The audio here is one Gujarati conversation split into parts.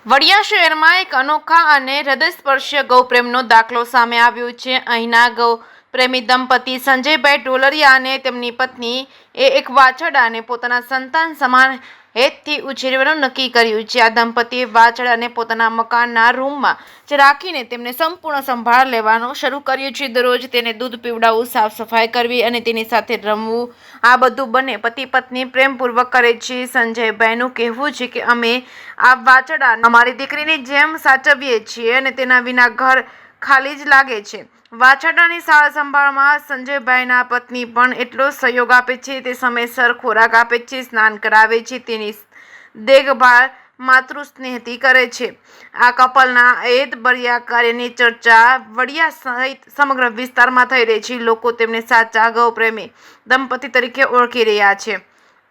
વડિયા શહેરમાં એક અનોખા અને હૃદયસ્પર્શી ગૌપ્રેમનો દાખલો સામે આવ્યો છે। અહીંના ગૌપ્રેમી દંપતી સંજયભાઈ ઢોલરિયા અને તેમની પત્ની એક વાછરડાને પોતાના સંતાન સમાન હેતથી ઉછેરવાનું નક્કી કર્યું છે। આ દંપતીએ વાછરડાને પોતાના મકાનના રૂમમાં જ રાખીને તેમને સંપૂર્ણ સંભાળ લેવાનું શરૂ કર્યું છે। દરરોજ તેને દૂધ પીવડાવવું, સાફ સફાઈ કરવી અને તેની સાથે રમવું, આ બધું બંને પતિ પત્ની પ્રેમપૂર્વક કરે છે। સંજયભાઈનું કહેવું છે કે અમે આ વાછરડાને અમારી દીકરીની જેમ સાચવીએ છીએ અને તેના વિના ઘર ખાલી જ લાગે છે। વાછરડાની સાર સંભાળમાં સંજયભાઈના પત્ની પણ એટલો સહયોગ આપે છે। તે સમયસર ખોરાક આપે છે, સ્નાન કરાવે છે, તેની દેખભાળ માતૃ સ્નેહથી કરે છે। આ કપલના હેતભર્યા કાર્યની ચર્ચા વડિયા સહિત સમગ્ર વિસ્તારમાં થઈ રહી છે। લોકો તેમને સાચા ગૌપ્રેમી દંપતી તરીકે ઓળખી રહ્યા છે।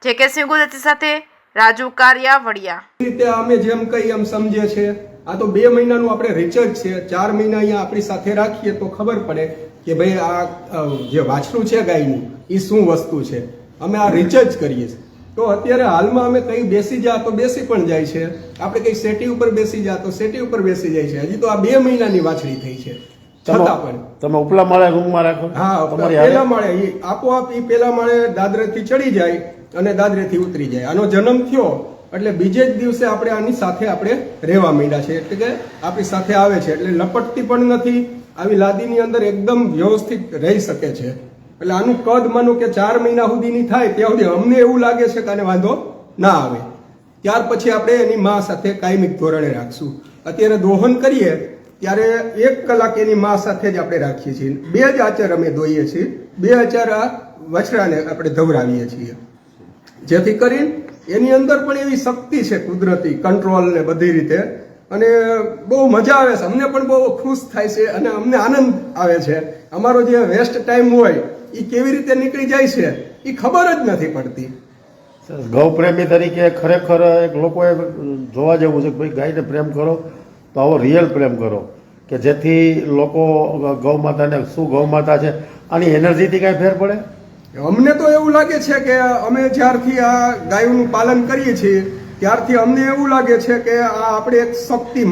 જે.કે. સિંહ ગુજરાતી સાથે રાજુ કારિયા, વડિયા। રીતે અમે જેમ કઈ એમ સમજીએ છીએ। આ તો 2 મહિનાનું આપણે રિસર્ચ છે। 4 મહિના અહીંયા આપણી સાથે રાખીએ તો ખબર પડે કે ભાઈ આ જે વાછરું છે ગાયનું એ શું વસ્તુ છે। અમે આ રિસર્ચ કરીએ છીએ। તો અત્યારે હાલમાં અમે કઈ બેસી જા તો બેસી પણ જાય છે, આપણે કઈ સેટી ઉપર બેસી જા તો સેટી ઉપર બેસી જાય છે। હજી તો આ 2 મહિનાની વાછડી થઈ છે છતાં પણ તમે ઉપલા માળે રૂમમાં રાખો? હા, પેલા માળે આપોઆપ એ પેલા માળે દાદરેથી ચડી જાય અને દાદરેથી ઉતરી જાય। આનો જન્મ થયો એટલે બીજે જ દિવસે આપણે આની સાથે આપણે રહેવા માંડ્યા છે, એટલે કે આપણી સાથે આવે છે, એટલે લપટતી પણ નથી। આવી લાદીની અંદર એકદમ વ્યવસ્થિત રહી શકે છે। એટલે આનું કદ માનો કે 4 મહિના સુધીની થાય ત્યાં સુધી અમને એવું લાગે છે કે આને વાંધો ના આવે, ત્યાર પછી આપણે એની મા સાથે કાયમિક ધોરણે રાખશું। અત્યારે દોહન કરીએ ત્યારે 1 કલાક એની મા સાથે જ આપણે રાખીએ છીએ। 2 જ આચાર અમે દોઈએ છીએ, 2 આચાર આ વછરાને આપણે ધવરાવીએ છીએ, જેથી કરીને એની અંદર પણ એવી શક્તિ છે કુદરતી કંટ્રોલ ને બધી રીતે, અને બહુ મજા આવે છે। અમને પણ બહુ ખુશ થાય છે અને અમને આનંદ આવે છે। અમારો જે વેસ્ટ ટાઈમ હોય એ કેવી રીતે નીકળી જાય છે એ ખબર જ નથી પડતી। ગૌપ્રેમી તરીકે ખરેખર એક લોકોએ જોવા જેવું છે કે ભાઈ ગાયને પ્રેમ કરો તો આવો રિયલ પ્રેમ કરો, કે જેથી લોકો ગૌ માતાને શું ગૌ માતા છે આની એનર્જીથી કાંઈ ફેર પડે? અમને તો એવું લાગે છે કે અમે જ્યારથી આ ગાયોનું પાલન કરીએ છીએ ત્યારથી અમને એવું લાગે છે કે આ આપણે એક શક્તિ